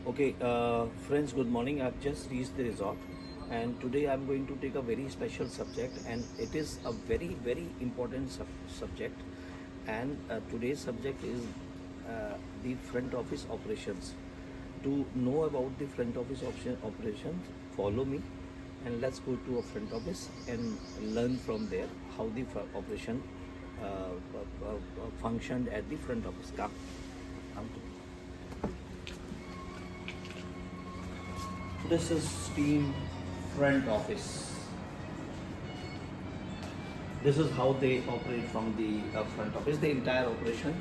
Okay, friends, good morning. I've just reached the resort, and today I'm going to take a very special subject, and it is a very important subject. And today's subject is the front office operations. To know about the front office operations, follow me, and let's go to a front office and learn from there how the operation functioned at the front office. Come to me. This is team front office. This is how they operate from the front office, the entire operation,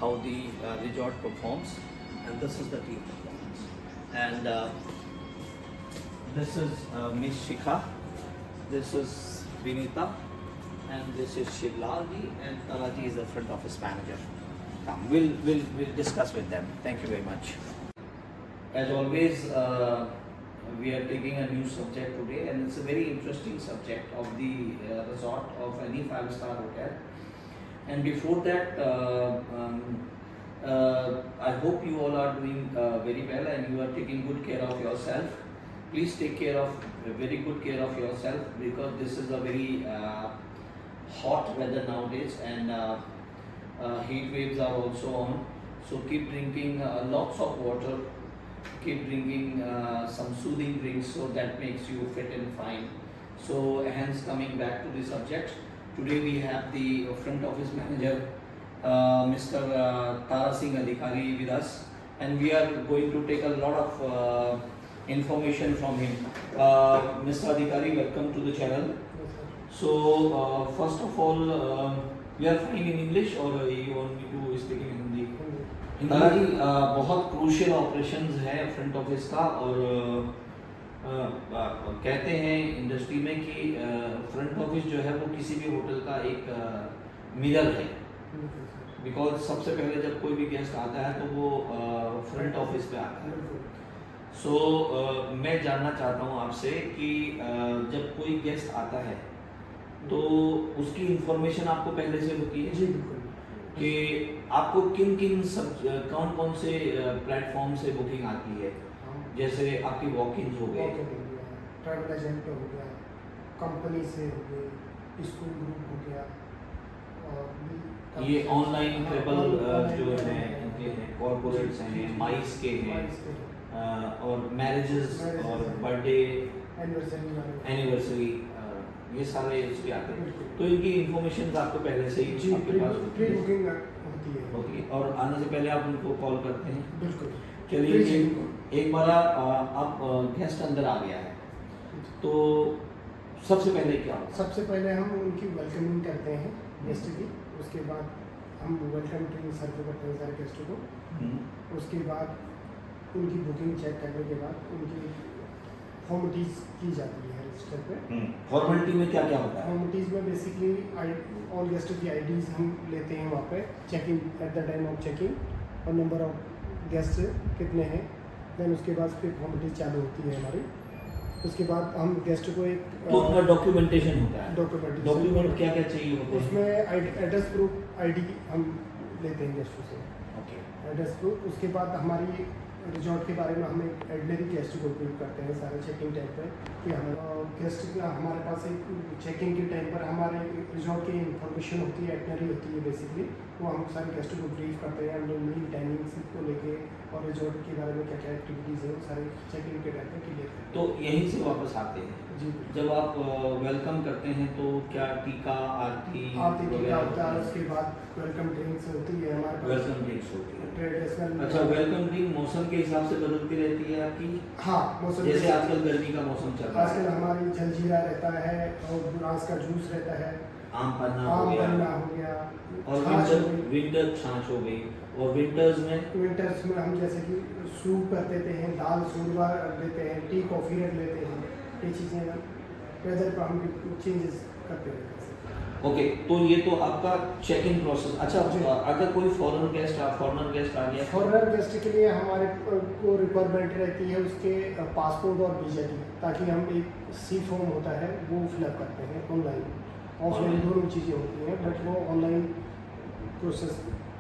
how the resort performs, and this is the team performance. And this is Miss Shikha, this is Vinita, and this is Shivlali, and Taraji is the front office manager. Come, we'll discuss with them. Thank you very much. As always, we are taking a new subject today, and it's a very interesting subject of the resort of any five-star hotel. And before that, I hope you all are doing very well and you are taking good care of yourself. Please take care of very good care of yourself, because this is a very hot weather nowadays, and heat waves are also on. So keep drinking lots of water. Keep drinking some soothing drinks, so that makes you fit and fine. So hence, coming back to the subject, today we have the front office manager, Mr. Tara Singh Adhikari with us, and we are going to take a lot of information from him. Mr. Adhikari, welcome to the channel. So first of all, we are fine in English, or you want me to speak in Hindi? जी बहुत crucial operations है front office का, और कहते हैं industry में कि front office जो है वो किसी भी होटल का एक मिरर है, बिकॉज सबसे पहले जब कोई भी गेस्ट आता है तो वो फ्रंट ऑफिस पे आता है. सो मैं जानना चाहता हूँ आपसे कि जब कोई गेस्ट आता है तो उसकी इंफॉर्मेशन आपको पहले से होती है? जी बिल्कुल. कि आपको कौन कौन से प्लेटफॉर्म से बुकिंग आती है? जैसे आपकी वॉक-इन्स हो गए, ट्रैवल एजेंट हो गया, कंपनी से हो गए, स्कूल ग्रुप हो गया, और ये ऑनलाइन ट्रैवल जो है इनके हैं, कॉर्पोरेट्स हैं, माइस के हैं, और मैरिजेस और बर्थडे एनिवर्सरी, ये सारे इसके आते हैं. तो इनकी इंफॉर्मेशन आपको पहले से ही आपके पास प्री बुकिंग होती है, और आने से पहले आप उनको कॉल करते हैं? बिल्कुल. चलिए, एक बार आप गेस्ट अंदर आ गया है तो सबसे पहले क्या होगा? सबसे पहले हम उनकी वेलकमिंग करते हैं गेस्ट की. उसके बाद हम वेलकम ड्रिंक सर्व करते हैं सारे गेस्टों को. उसके बाद उनकी बुकिंग चेक करने के बाद उनकी फॉर्मेलिटीज की जाती है रजिस्टर पे. फॉर्मेलिटी में क्या क्या होता है? फॉर्मेलिटीज में बेसिकली ऑल गेस्टों की आईडीज हम लेते हैं वहाँ पे checking at the time of checking, और नंबर ऑफ गेस्ट कितने हैं. देन उसके बाद फिर फॉर्मेलिटीज चालू होती है हमारी. उसके बाद हम गेस्ट को एक तो उनका डॉक्यूमेंटेशन होता है. डॉक्यूमेंट क्या क्या चाहिए होता है उसमें? एड्रेस प्रूफ, आईडी हम लेते हैं गेस्टों से. ओके. Address proof. उसके बाद हमारी रिजॉर्ट के बारे में हम एक एडनरी गेस्ट को उपयोग करते हैं सारे चेकिंग टाइम पर, कि हमारे गेस्ट का हमारे पास एक चेकिंग के टाइम पर हमारे रिजॉर्ट की इंफॉर्मेशन होती है, एडनरी होती है बेसिकली. वो हम सारे गेस्टों को ब्रीफ करते हैं मील टाइमिंग्स को लेके, और रिजॉर्ट के बारे में क्या क्या एक्टिविटीज़ है वो सारे चेकिंग के टाइम पर क्लियर करते हैं. तो यहीं से वापस आते हैं जी. जब आप वेलकम करते हैं तो क्या टीका आरती टीका होता है. उसके बाद वेलकम ड्रिंक्स होती है हमारे पास. वेलकम ड्रिंक्स होती है. ट्रेडिशनल. अच्छा, वेलकम ड्रिंक मौसम के हिसाब से बदलती रहती है आपकी? हाँ, मौसम जैसे आजकल गर्मी का मौसम चल रहा है, आजकल हमारी जलजीरा रहता है, और बुरांस का जूस रहता है, आम पन्ना हो गया, और विंटर छाछ हो गई. और विंटर्स में हम जैसे कि सूप कर देते हैं, दाल शोरबा रख देते हैं, टी कॉफ़ी रख लेते हैं. ये चीज़ें वेदर पर हम चेंजेस करते हैं. ओके. तो ये तो आपका चेक इन प्रोसेस. अच्छा, अगर कोई फॉरेनर गेस्ट आ गया, फॉरेनर गेस्ट के लिए हमारे को रिक्वायरमेंट रहती है उसके पासपोर्ट और वीज़ा की, ताकि हम एक सी फॉर्म होता है वो फिलअप करते हैं ऑनलाइन. ऑफलाइन दोनों चीज़ें होती हैं, बट वो ऑनलाइन प्रोसेस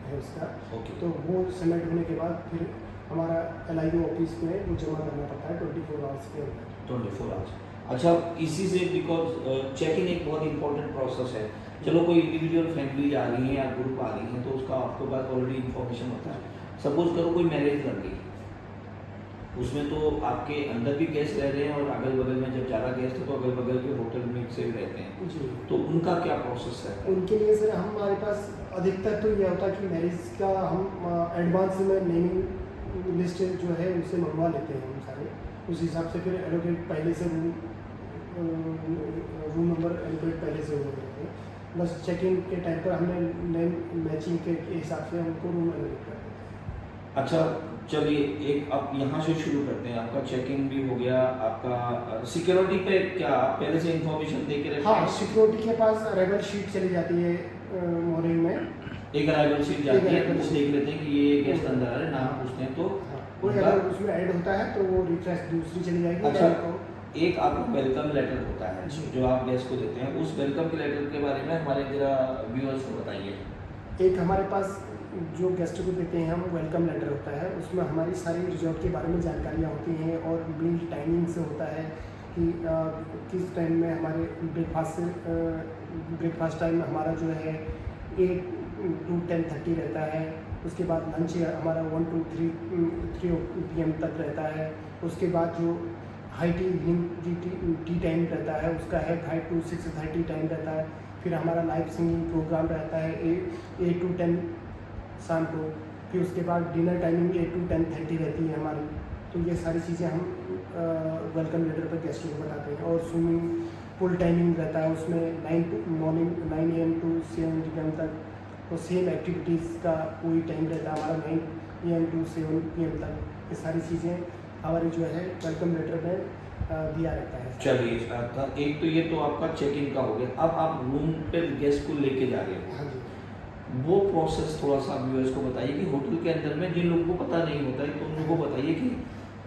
है उसका. ओके. तो वो सबमिट होने के बाद फिर हमारा LIO ऑफिस में वो जमा करना पड़ता है 24 आवर्स के अंदर। 24 आवर्स। अच्छा, इसी से बिकॉज चेकिंग एक बहुत इंपॉर्टेंट प्रोसेस है। चलो कोई इंडिविजुअल फैमिली आ रही है या ग्रुप आ रही है तो उसका आपके पास ऑलरेडी इन्फॉर्मेशन होता है। सपोज करो कोई मैरिज लग गई, उसमें तो आपके अंदर भी गेस्ट रह रहे हैं और अगल बगल में जब ज़्यादा गेस्ट है तो अगल बगल के होटल में से भी रहते हैं, जी। तो उनका क्या प्रोसेस है? उनके लिए सर हमारे पास अधिकतर तो ये होता है कि मैरिज का हम एडवांस में नेमिंग लिस्ट जो है उनसे मंगवा लेते हैं हम सारे, उस हिसाब से फिर एलोकेट पहले से रूम नंबर एलोकेट पहले से हो जाते हैं। बस चेकिंग के टाइम पर हमने नेम मैचिंग के हिसाब से हमको रूम एलोकेट कर देते हैं। अच्छा चलिए, एक अब यहाँ से शुरू करते हैं। आपका चेकिंग भी हो गया, आपका सिक्योरिटी पे क्या आप पहले से इंफॉर्मेशन दे के रखते हाँ, हैं? सिक्योरिटी के पास अराइवल शीट चली जाती है मॉर्निंग में। एक अराइवल शीट जाती है, arrival वो sheet। देख लेते हैं कि ये गेस्ट अंदर आ रहे हैं, नाम पूछते हैं तो हाँ, कोई उनका- अगर उसमें ऐड होता है तो वो रिफ्रेश दूसरी चली जाएगी। अच्छा, एक आपका वेलकम लेटर होता है जी। जो आप गेस्ट को देते हैं, उस वेलकम के लेटर के बारे में हमारे जरा व्यूअर्स को बताइए। एक हमारे पास जो गेस्ट को देते हैं हम वेलकम लेटर होता है, उसमें हमारी सारी रिजॉर्ट के बारे में जानकारियाँ होती हैं और मील टाइमिंग से होता है कि किस टाइम में हमारे ब्रेकफास्ट टाइम हमारा जो है 8 to 10:30 रहता है। उसके बाद लंच हमारा 1 to 3 PM तक रहता है। उसके बाद जो high tea evening tea time रहता है उसका है 5 to 6:30 टाइम रहता है। फिर हमारा लाइव सिंगिंग प्रोग्राम रहता है 8 to 10 शाम को। फिर उसके बाद डिनर टाइमिंग 8 to 10:30 रहती है हमारी। तो ये सारी चीज़ें हम वेलकम लेटर पर गेस्ट को बताते हैं। और स्विमिंग पूल टाइमिंग रहता है उसमें मॉर्निंग 9 AM to 7 PM तक। तो सेम एक्टिविटीज़ का कोई टाइम रहता है हमारा 9 AM to 7 PM तक। ये सारी चीज़ें हमारी जो है वेलकम लेटर में दिया रहता है। चलिए, एक तो ये तो आपका चेक इन का हो गया। अब आप रूम पे गेस्ट को लेके जा रहे हो, हाँ जी। वो प्रोसेस थोड़ा सा व्यूअर्स को बताइए कि होटल के अंदर में जिन लोगों को पता नहीं होता है तो उन लोगों को बताइए कि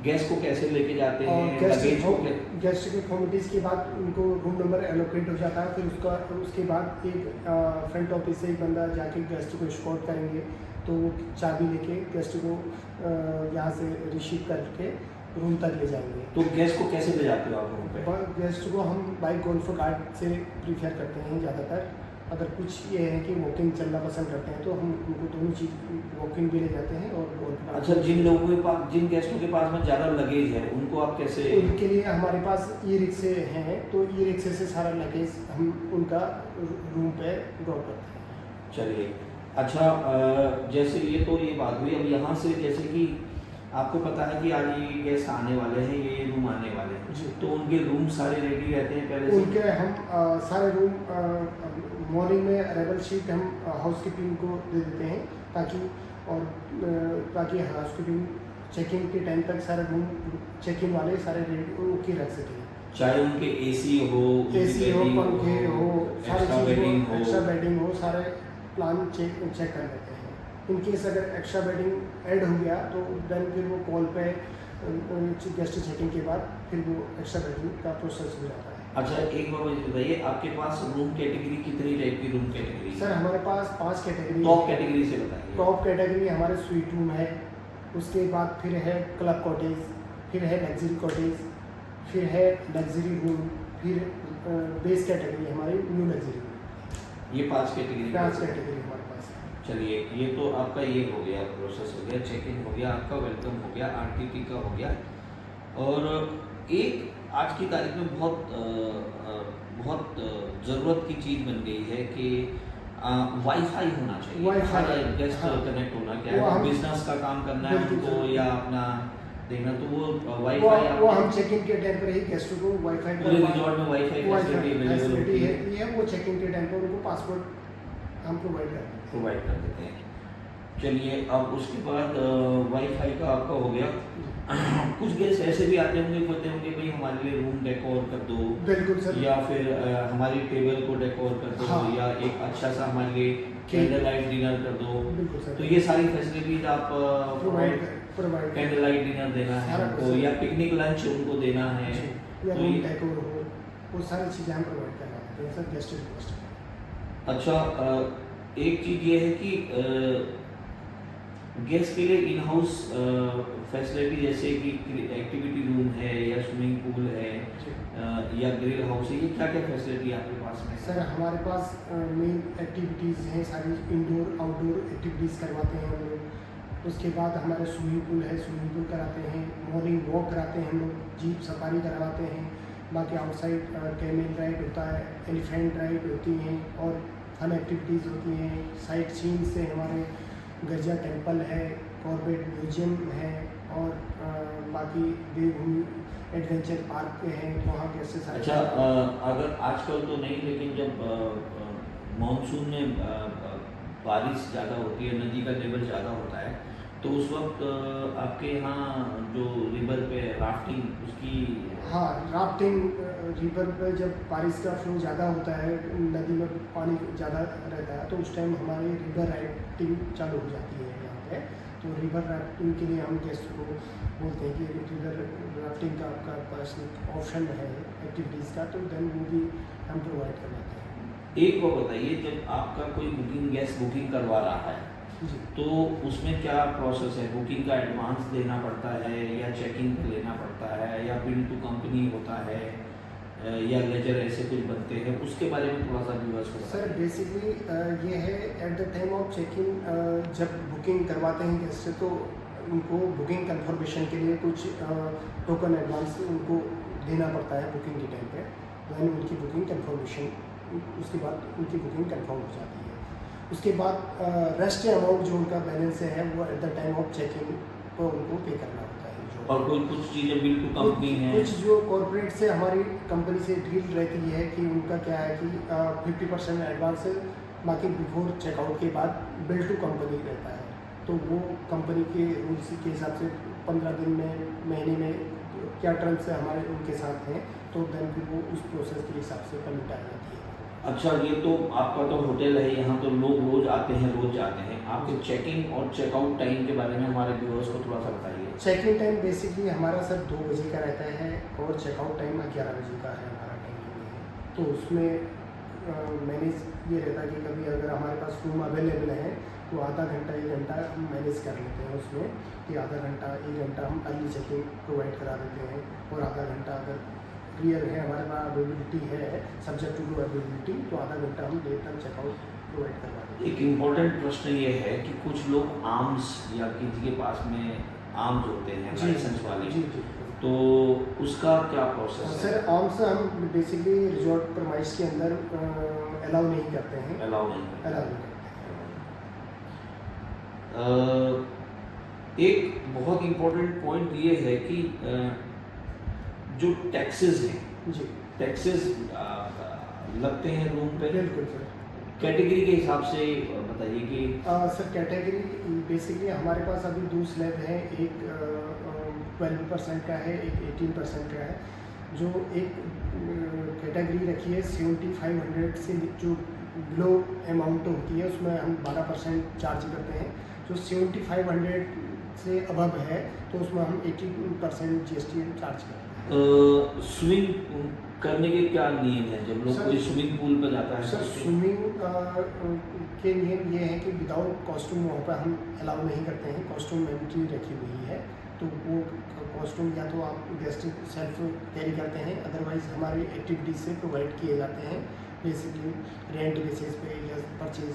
गेस्ट को कैसे लेके जाते और हैं, लगेज को गेस्ट के फॉर्मेलिटीज़ के बाद उनको रूम नंबर एलोकेट हो जाता है। फिर उसके बाद एक फ्रंट ऑफिस से एक बंदा जाके गेस्ट को एस्कॉर्ट करेंगे, तो वो चाबी लेके गेस्ट को यहाँ से रिसीव करके रूम तक ले जाएंगे। तो गेस्ट को कैसे ले जाते हो आप रूम पे? गेस्ट को हम बाइक गोल्फ कार्ट से प्रीफर करते हैं ज़्यादातर। अगर कुछ ये है कि वॉकिंग चलना पसंद करते हैं तो हम उनको दोनों चीज़ वॉकिंग भी ले जाते हैं और गोल्फ कार्ट। अच्छा, जिन लोगों के पास, जिन गेस्टों के पास में ज़्यादा लगेज है उनको आप कैसे? उनके लिए हमारे पास ई रिक्शे हैं, तो ई रिक्शे से सारा लगेज हम उनका रूम पे ड्रॉप करते हैं। चलिए, अच्छा जैसे ये तो ये बात हुई। अब यहाँ से जैसे कि आपको पता है कि आज ये गेस्ट आने वाले हैं, ये रूम आने वाले हैं, जी। तो उनके रूम सारे रेडी रहते हैं पहले से? उनके हम सारे रूम मॉर्निंग में अराइवल शीट हम हाउसकीपिंग को दे देते हैं ताकि हाउसकीपिंग चेकिंग के टाइम तक सारे रूम चेकिंग वाले सारे रेडी ओके रख सकें। चाहे उनके एसी हो, AC हो, पंखे हो, सारी एक्स्ट्रा चीज़ बेडिंग हो, हो, एक्स्ट्रा बेडिंग हो, सारे प्लान चेक कर लेते हैं। इन केस अगर एक्स्ट्रा बेडिंग ऐड हो गया तो देन फिर वो कॉल पे गेस्ट चेकिंग के बाद फिर वो एक्स्ट्रा बेडिंग का प्रोसेस हो जाता है। अच्छा, एक बार मुझे बताइए, आपके पास रूम कैटेगरी कितनी टाइप की रूम कैटेगरी? सर हमारे पास 5 कैटेगरी। टॉप कैटेगरी से बताइए। टॉप कैटेगरी हमारे स्वीट रूम है, उसके बाद फिर है क्लब कॉटेज, फिर है लग्जरी कॉटेज, फिर है लग्जरी रूम, फिर बेस कैटेगरी हमारी न्यू लग्जरी रूम। ये 5 कैटेगरी। 5 कैटेगरी हमारे पास है। चलिए, ये तो आपका ये हो गया, प्रोसेस हो गया, चेक इन हो गया, आपका वेलकम हो गया, RTT का हो गया। और एक आज की तारीख में बहुत ज़रूरत की चीज़ बन गई है कि वाईफाई होना चाहिए। वाईफाई, गेस्ट हाँ। कनेक्ट होना, वो क्या हम- बिजनेस का काम करना है बिल्कुल उनको सर। या अपना देखना, तो वो वो वाईफाई वो हम चेक इन के टाइम पर ही गेस्ट को वाईफाई पूरे रिजॉर्ट में वाईफाई फैसिलिटी अवेलेबल होती है, है। वो चेक इन के टाइम पर उनको पासवर्ड हम प्रोवाइड करते हैं। प्रोवाइड कर देते हैं। चलिए, अब उसके बाद वाईफाई का आपका हो गया। कुछ गेस्ट ऐसे भी आते होंगे, बोलते होंगे भाई हमारे लिए रूम डेकोर कर दो, बिल्कुल सर। या फिर हमारी टेबल को डेकोर कर दो, हाँ। या एक अच्छा सा हमारे लिए कैंडल लाइट डिनर कर दो। बिल्कुल सर। तो ये सारी फैसिलिटीज आप प्रोवाइड कैंडल लाइट डिनर देना है सारा उनको, या पिकनिक लंच उनको देना है, या तो रूम ये- डेकोर हो, वो सारी चीज़ें हम प्रोवाइड करवाते हैं सर गेस्ट रिक्वेस्ट। अच्छा, एक चीज़ ये है कि गेस्ट के लिए इन हाउस फैसिलिटी जैसे कि एक्टिविटी रूम है या स्विमिंग पूल है या ग्रिल हाउस है, ये क्या क्या फैसिलिटी है आपके पास में? सर हमारे पास मेन एक्टिविटीज़ हैं सारी, इंडोर आउटडोर एक्टिविटीज़ करवाते हैं हम लोग। उसके बाद हमारे स्विमिंग पूल है, स्विमिंग पूल कराते हैं, मॉर्निंग वॉक कराते हैं हम लोग, जीप सफारी करवाते हैं। बाकी आउटसाइड कैमल राइड होता है, एलिफेंट राइड होती हैं और फन एक्टिविटीज़ होती हैं। साइट सीन से हमारे गरजा टेम्पल है, कॉर्बेट म्यूजियम है और बाकी देवभूमि एडवेंचर पार्क हैं, वहाँ कैसे सारे। अच्छा, अगर आजकल तो नहीं, लेकिन जब मानसून में बारिश ज़्यादा होती है, नदी का लेवल ज़्यादा होता है, तो उस वक्त आपके यहाँ जो रिवर पे राफ्टिंग उसकी। हाँ, राफ्टिंग रिवर पर जब बारिश का फ्लो ज़्यादा होता है, नदी में पानी ज़्यादा रहता है, तो उस टाइम हमारी रिवर राफ्टिंग चालू हो जाती है यहाँ पे। तो रिवर राफ्टिंग के लिए हम गेस्ट को बोलते हैं कि रिवर राफ्टिंग का आपका पास ऑप्शन है एक्टिविटीज़ का, तो देन वो भी हम प्रोवाइड करवाते हैं। एक को बताइए, जब आपका कोई गेस्ट बुकिंग करवा रहा है जी, तो उसमें क्या प्रोसेस है? बुकिंग का एडवांस देना पड़ता है या चेकिंग पे लेना पड़ता है या बिल टू कंपनी होता है या लेजर ऐसे कुछ बनते हैं? उसके बारे में थोड़ा सा व्यूअर्स को सर बेसिकली ये है at the time of checking, जब बुकिंग करवाते हैं गेस्ट से, तो उनको बुकिंग कंफर्मेशन के लिए कुछ टोकन एडवांस उनको देना पड़ता है बुकिंग के टाइम पे। वैन उनकी बुकिंग कंफर्मेशन, उसके बाद उनकी बुकिंग कंफर्म हो जाती है। उसके बाद रेस्ट अमाउंट जो उनका बैलेंस है वो at the time of checking तो उनको पे करना होता है। जो और कोई कुछ चीज़ें बिल टू कंपनी है? कुछ जो कॉर्पोरेट से हमारी कंपनी से डील रहती है कि उनका क्या है कि 50% एडवांस, बाकी बिफोर चेकआउट के बाद बिल टू कंपनी रहता है। तो वो कंपनी के रूल्स के हिसाब से 15 दिन में, महीने में क्या टर्म्स हमारे उनके साथ हैं, तो देन फिर वो उस प्रोसेस के हिसाब से पेमेंट आ जाती है। अच्छा, ये तो आपका तो होटल है, यहाँ तो लोग रोज आते हैं, रोज जाते हैं। आपके चेकिंग और चेकआउट टाइम के बारे में हमारे व्यूअर्स को थोड़ा सा बताइए। चेकिंग टाइम बेसिकली हमारा सर 2 बजे का रहता है और चेकआउट टाइम 11 बजे का है हमारा टाइमिंग है। तो उसमें मैनेज ये रहता है कि कभी अगर हमारे पास रूम अवेलेबल है तो आधा घंटा 1 घंटा हम मैनेज कर लेते हैं उसमें, कि आधा घंटा 1 घंटा हम अर्ली चेकिंग प्रोवाइड करा देते हैं और आधा घंटा अगर क्लियर है हमारे पास अवेलेबिलिटी है, सब्जेक्ट टू अवेलेबिलिटी, तो आधा घंटा हम देर तक चेकआउट प्रोवाइड करवा देते हैं। एक इम्पोर्टेंट प्रश्न ये है कि कुछ लोग आर्म्स या किसी के पास में आर्म्स होते हैं लाइसेंस वाले, जी जी। तो उसका क्या प्रोसेस है? सर आर्म्स हम बेसिकली रिजॉर्ट प्रमाइस के अंदर अलाउ नहीं करते हैं। अलाउ नहीं करते। अलाउ नहीं करते एक बहुत इम्पोर्टेंट पॉइंट ये है कि जो टैक्सेस हैं, जी, टैक्सेस लगते हैं रूम पे, बिल्कुल सर। कैटेगरी के हिसाब से बताइए कि। सर कैटेगरी बेसिकली हमारे पास अभी 2 स्लैब हैं, एक 12% का है, एक 18% का है। जो एक कैटेगरी रखी है 7500 से जो लो अमाउंट होती है उसमें हम 12% चार्ज करते हैं। जो 7500 से अबव है तो उसमें हम 18% GST चार्ज करते हैं। स्विमिंग करने के क्या नियम है जब लोग कोई स्विमिंग पूल पर जाता है? सर स्विमिंग के नियम ये है कि विदाउट कॉस्ट्यूम वहाँ पर हम अलाउ नहीं करते हैं, कॉस्ट्यूम एंट्री रखी हुई है। तो वो कॉस्ट्यूम या तो आप गेस्ट सेल्फ कैरी करते हैं, अदरवाइज हमारी एक्टिविटीज से प्रोवाइड किए जाते हैं। बेसिकली रेंट बेसिस पे या परचेज,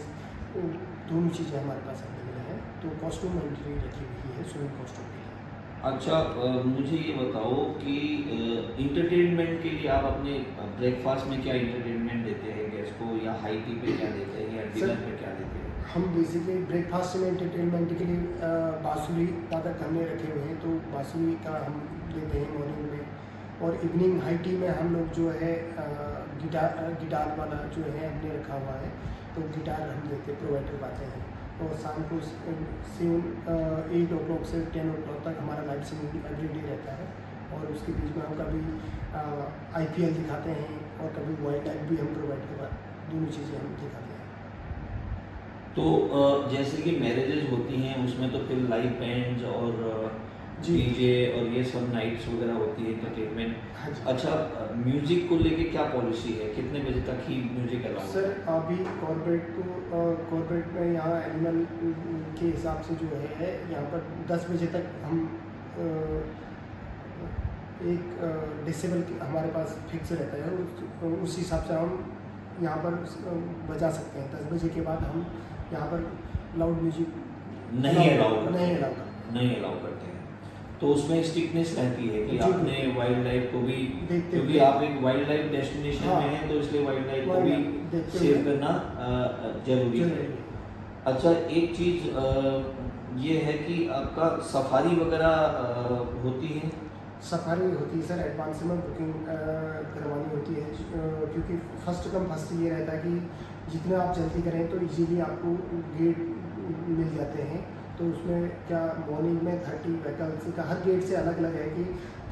दोनों चीज़ें हमारे पास अवेलेबल हैं। तो कॉस्ट्यूम एंट्री रखी हुई है स्विमिंग कॉस्ट्यूम के लिए। अच्छा, मुझे ये बताओ कि इंटरटेनमेंट के लिए आप अपने ब्रेकफास्ट में क्या इंटरटेनमेंट देते हैं गेस्ट को, या हाई टी पे क्या देते हैं या डिनर पे क्या देते हैं? हम बेसिकली ब्रेकफास्ट में इंटरटेनमेंट के लिए बांसुरी वादक हमने रखे हुए हैं, तो बांसुरी का हम देते हैं मॉर्निंग में। और इवनिंग हाई टी में हम लोग जो है गिटार वाला जो है हमने रखा हुआ है, तो गिटार हम देते प्रोवाइड करवाते हैं। और शाम को 8 o'clock से 10 o'clock तक हमारा लाइव सिंगिंग एवरीडे रहता है। और उसके बीच में हम कभी IPL दिखाते हैं और कभी वाइल्ड लाइफ भी हम प्रोवाइड करवा, दोनों चीज़ें हम दिखाते हैं। तो जैसे कि मैरिजेज होती हैं उसमें तो फिर लाइव बैंड्स और जी। डीजे और ये सब नाइट्स वगैरह होती है एंटरटेनमेंट। हाँ जी। अच्छा, म्यूजिक को लेके क्या पॉलिसी है, कितने बजे तक ही म्यूजिक अलाउड सर है? अभी कॉर्पोरेट में यहाँ एनिमल के हिसाब से जो है यहाँ पर 10 बजे तक हम एक डिसेबल हमारे पास फिक्स रहता है, उस हिसाब से हम यहाँ पर बजा सकते हैं। 10 बजे के बाद हम यहाँ पर लाउड म्यूजिक नहीं अलाउ करते नहीं हैं। अलाउ करते नहीं अलाउ करते हैं, तो उसमें स्ट्रिक्टनेस रहती है कि जी, आपने वाइल्ड लाइफ को भी, देखते क्योंकि हुए। आप एक वाइल्ड लाइफ डेस्टिनेशन हाँ। में हैं, तो इसलिए वाइल्ड लाइफ को भी Wildlife देखते सेव हुए। करना जरूरी है। जरूरी है। अच्छा, एक चीज़ ये है कि आपका सफारी वगैरह होती है? सफारी होती है सर, एडवांस में बुकिंग करवानी होती है, क्योंकि फर्स्ट कम फर्स्ट ये रहता है कि जितना आप जल्दी करें तो इजीली आपको गेट मिल जाते हैं। तो उसमें क्या मॉर्निंग में 30 व्हीकल्स का, हर गेट से अलग अलग है कि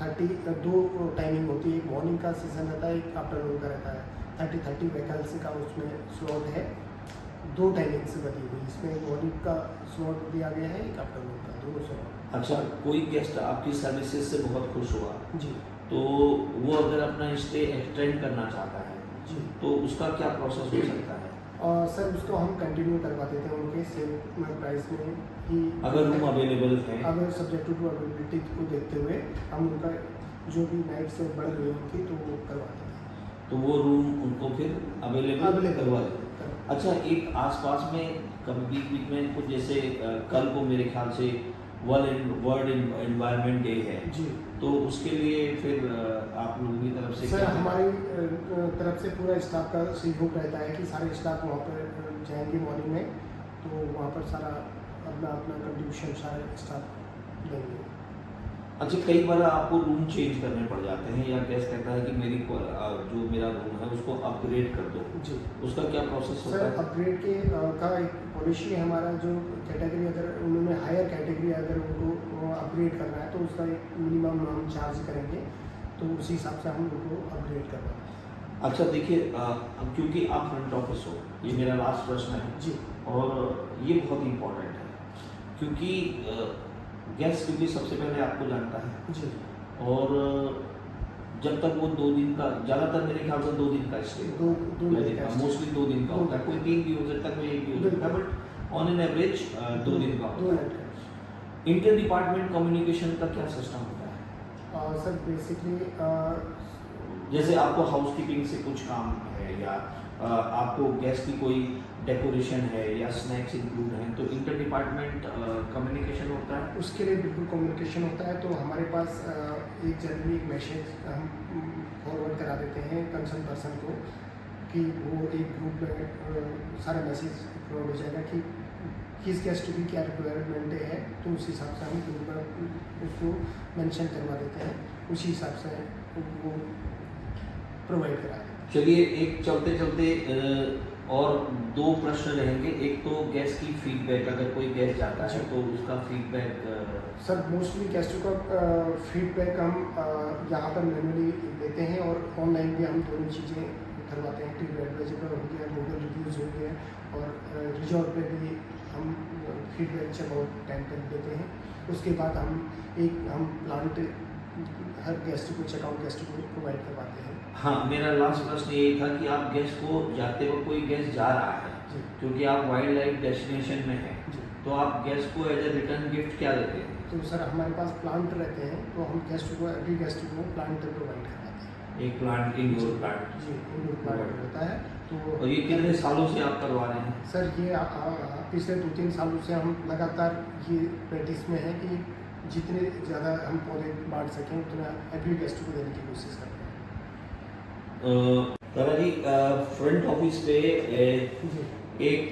32 टाइमिंग होती है। एक मॉर्निंग का सेशन रहता है, एक आफ्टरनून का रहता है। 30 व्हीकल्स का उसमें स्लॉट है, 2 टाइमिंग से बनी हुई। इसमें मॉर्निंग का स्लॉट दिया गया है, एक आफ्टरनून का, दोनों स्लॉट। अच्छा, कोई गेस्ट आपकी सर्विसेज से बहुत खुश हुआ, जी तो वो अगर अपना स्टे एक्सटेंड करना चाहता है, जी। तो उसका क्या प्रोसेस हो सकता है? और सर उसको हम कंटिन्यू करवा देते हैं उनके सेम प्राइस में ही। अगर रूम अवेलेबल है? अगर सब्जेक्ट टू अवेलेबिलिटी को देखते हुए हम उनका जो भी नाइट से बढ़ रही है उनकी, तो वो करवा देते हैं। तो वो रूम उनको फिर अवेलेबल करवा देते हैं। करवा। अच्छा, एक आसपास में कभी बीच में कुछ जैसे कल को मेरे ख्याल से वर्ल्ड एनवायरनमेंट डे है, जी। तो उसके लिए फिर आप लोगों की तरफ से सर क्या हमारी तरफ से पूरा स्टाफ का सहयोग रहता है कि सारे स्टाफ वहाँ पर जाएंगे मॉर्निंग में, तो वहाँ पर सारा अपना अपना कंट्रीब्यूशन सारे स्टाफ देंगे। अच्छा, कई बार आपको रूम चेंज करने पड़ जाते हैं, या गेस्ट कहता है कि जो मेरा रूम है उसको अपग्रेड कर दो, जी। उसका क्या प्रोसेस होता सर है? अपग्रेड के का एक पॉलिसी है हमारा, जो कैटेगरी अगर उन्होंने हायर कैटेगरी अगर उनको अपग्रेड करना है तो उसका एक मिनिमम हम चार्ज करेंगे, तो उसी हिसाब से हम उनको अपग्रेड करवाएंगे। अच्छा देखिए, अब क्योंकि आप फ्रंट ऑफिस हो, ये मेरा लास्ट प्रश्न है जी और ये बहुत इम्पोर्टेंट है, क्योंकि गेस्ट क्योंकि सबसे पहले आपको जानता है, जी। और जब तक वो 2 दिन का, ज़्यादातर मेरे ख्याल से 2 दिन का स्टे, दो दिन का stay। मोस्टली 2 दिन का दो होता है, दिन कोई 3 भी हो सकता है, कोई 1 भी हो सकता है, बट ऑन एन एवरेज 2 दिन का दो होता है। नाइट का। इंटर डिपार्टमेंट कम्युनिकेशन का क्या सिस्टम होता है? सर बेसिकली जैसे आपको हाउसकीपिंग से कुछ काम है, या आपको गेस्ट की कोई डेकोरेशन है या स्नैक्स इंक्लूड हैं, तो इंटर डिपार्टमेंट कम्युनिकेशन होता है? उसके लिए बिल्कुल कम्युनिकेशन होता है। तो हमारे पास एक जनरली एक मैसेज हम फॉरवर्ड करा देते हैं कंसर्न पर्सन को, कि वो एक ग्रुप में सारा मैसेज फॉरवर्ड हो जाएगा कि किस गेस्ट की क्या रिक्वायरमेंट है, तो उस हिसाब से हम ग्रुप में उसको मेंशन करवा देते हैं, उसी हिसाब से वो प्रोवाइड करा देते हैं। चलिए, एक चलते चलते और 2 प्रश्न रहेंगे। एक तो गेस्ट की फीडबैक, अगर कोई गेस्ट जाता है तो उसका फीडबैक। सर मोस्टली गेस्टों का फीडबैक हम यहाँ पर मैनुअली लेते हैं, और ऑनलाइन भी हम दोनों चीज़ें करवाते हैं। ट्रिप एडवाइजर हो गया, गूगल रिव्यूज़ हो गया, और रिजॉर्ट पे भी हम फीडबैक से बहुत टाइम तक देते हैं। उसके बाद हम प्लांट हर गेस्ट को, चेकआउट गेस्ट को प्रोवाइड करवाते हैं। हाँ, मेरा लास्ट प्रश्न यही था कि आप गेस्ट को जाते हुए, कोई गेस्ट जा रहा है, जी क्योंकि आप वाइल्ड लाइफ डेस्टिनेशन में हैं, जी। तो आप गेस्ट को एज ए रिटर्न गिफ्ट क्या देते हैं? तो सर हमारे पास प्लांट रहते हैं, तो हम गेस्ट को, एवरी गेस्ट को प्लांट प्रोवाइड करवाते हैं। एक प्लांट, इंडोर प्लांट। जी, इंडोर प्लांट होता है। तो और ये कितने सालों से आप करवा रहे हैं? सर ये पिछले 2-3 सालों से हम लगातार ये प्रैक्टिस में है कि जितने ज़्यादा हम पौधे बांट सकें उतना एवरी गेस्ट को देने की कोशिश करते हैं। तारा जी, फ्रंट ऑफिस पे जी एक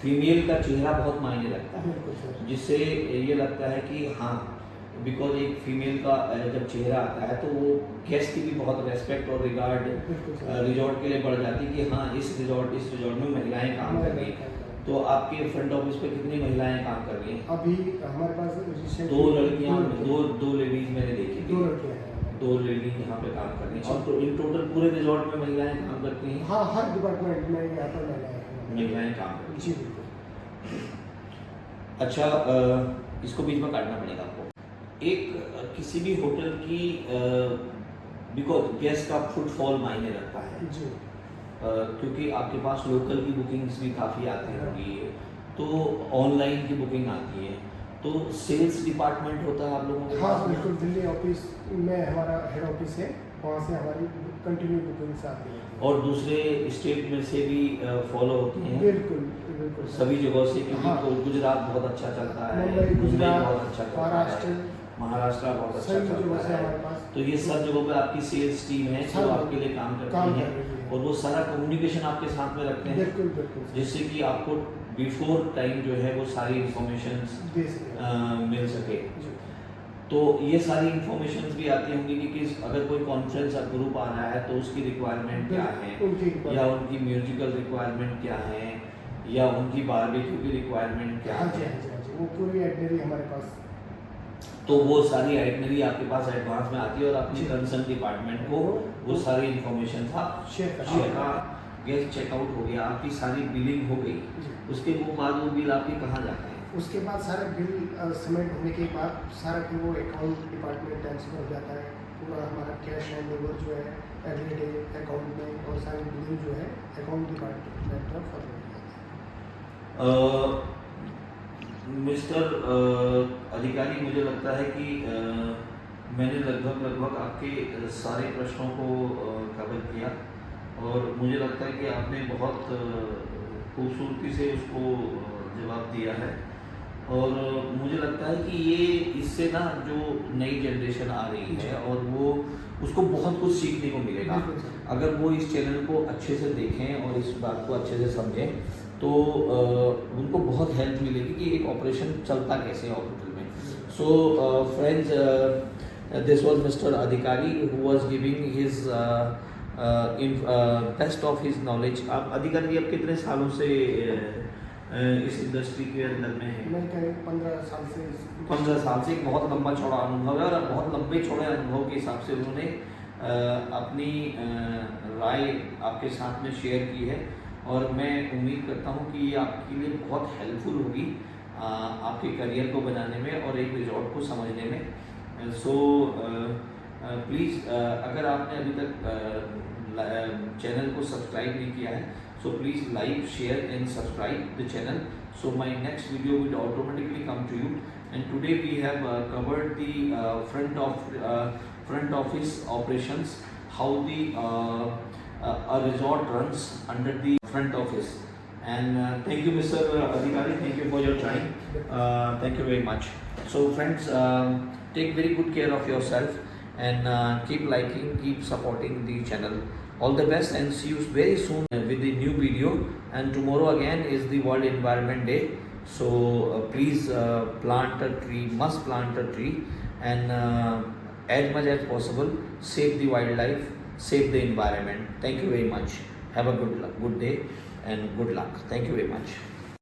फीमेल का चेहरा बहुत मायने रखता है, बिल्कुल सर। जिससे ये लगता है कि हाँ, बिकॉज एक फीमेल का जब चेहरा आता है तो वो गेस्ट की भी बहुत रेस्पेक्ट और रिगार्ड बिल्कुल सर। रिजॉर्ट के लिए बढ़ जाती है कि हाँ, इस रिजॉर्ट में महिलाएं काम कर रही हैं। तो आपके फ्रंट ऑफिस पे कितनी महिलाएं काम कर रही हैं? अभी हमारे पास recently 2 लड़कियां, 2 लेडीज मैंने देखी थी। 2 लड़कियां हैं। 2 लेडीज यहाँ पे काम कर रही हैं, और तो इन टोटल पूरे रिजॉर्ट में महिलाएं काम करती हैं? हाँ, हर डिपार्टमेंट में यहाँ पर महिलाएं काम करती हैं। जी बिल्कुल। अच्छा, इसको बीच में काटना पड़ेगा आपको। एक किसी भी होटल की बिकॉज गेस्ट का फुटफॉल मायने रखता है जी क्योंकि आपके पास लोकल की बुकिंग्स भी काफ़ी आती होंगी, तो ऑनलाइन की बुकिंग आती है, तो सेल्स डिपार्टमेंट होता है आप लोगों के हाँ पास में? बिल्कुल, दिल्ली ऑफिस में हमारा हेड ऑफिस है, वहाँ से हमारी कंटिन्यू बुकिंग्स आती है। और दूसरे स्टेट में से भी फॉलो होती हैं? बिल्कुल बिल्कुल सभी जगहों से, क्योंकि हाँ। गुजरात बहुत अच्छा चलता है, मुंबई, गुजरात, बहुत अच्छा चलता महाराष्ट्र, है, महाराष्ट्र बहुत अच्छा सभी जगहों चलता से है। हमारे पास तो ये सब जगहों पे आपकी सेल्स टीम है जो सब आपके लिए काम काम करती कर है रही है। और वो सारा कम्युनिकेशन आपके साथ में रखते हैं, बिल्कुल बिल्कुल जिससे कि आपको बिफोर टाइम जो है वो सारी इंफॉर्मेशन दे सकें। मिल सके। जी तो ये सारी इंफॉर्मेशन भी आती होंगी कि किस अगर कोई कॉन्फ्रेंस ग्रुप आ रहा है तो उसकी रिक्वायरमेंट क्या है, उनकी या उनकी म्यूजिकल रिक्वायरमेंट क्या है, या उनकी बारबेक्यू की रिक्वायरमेंट क्या हाँ जी है, हाँ जी हाँ जी, वो पूरी आइटनरी हमारे पास। तो वो सारी आइटनरी आपके पास एडवांस में आती है और अपनी जी। कंसर्न डिपार्टमेंट को वो सारी इंफॉर्मेशन आप शेयर शेयर का गेस्ट चेकआउट हो गया, आपकी सारी बिलिंग हो गई, जी। उसके बाद वो बिल आपके कहाँ जाते हैं? उसके बाद सारा बिल सबमिट होने के बाद सारा फिर वो अकाउंट डिपार्टमेंट ट्रांसफर हो जाता है, पूरा हमारा कैश हैंड ओवर जो है एवरीडे अकाउंट में, और सारी बिलिंग जो है अकाउंट डिपार्टमेंट में फॉलो हो जाती है। मिस्टर अधिकारी, मुझे लगता है कि मैंने लगभग आपके सारे प्रश्नों को कवर किया और मुझे लगता है कि आपने बहुत खूबसूरती से उसको जवाब दिया है, और मुझे लगता है कि ये इससे ना जो नई जनरेशन आ रही है और वो उसको बहुत कुछ सीखने को मिलेगा बिल्कुल सर। अगर वो इस चैनल को अच्छे से देखें और इस बात को अच्छे से समझें, तो उनको बहुत हेल्प मिलेगी कि एक ऑपरेशन चलता कैसे है हॉस्पिटल में। So friends, this was mister Adhikari who was giving his best of his knowledge. आप अधिकारी जी, आप कितने सालों से इस इंडस्ट्री के अंदर में है? मैं कहीं 15 साल से 15 साल से। एक बहुत लंबा चौड़ा अनुभव है और बहुत लंबे चौड़े अनुभव के हिसाब से उन्होंने अपनी राय आपके साथ में शेयर की है, और मैं उम्मीद करता हूँ कि ये आपके लिए बहुत हेल्पफुल होगी आपके करियर को बनाने में और एक रिजॉर्ट को समझने में। सो प्लीज़, अगर आपने अभी तक चैनल को सब्सक्राइब नहीं किया है, so please like, share and subscribe the channel, so my next video will automatically come to you. And today we have covered the front office operations, how the a resort runs under the front office. And thank you Mr. Adhikari, thank you for your time, thank you very much. So friends, take very good care of yourself and keep liking, keep supporting the channel. All the best and see you very soon with the new video. And tomorrow again is the World Environment Day, so please plant a tree, must plant a tree, and as much as possible save the wildlife, save the environment. Thank you very much. Have a good day and good luck. Thank you very much.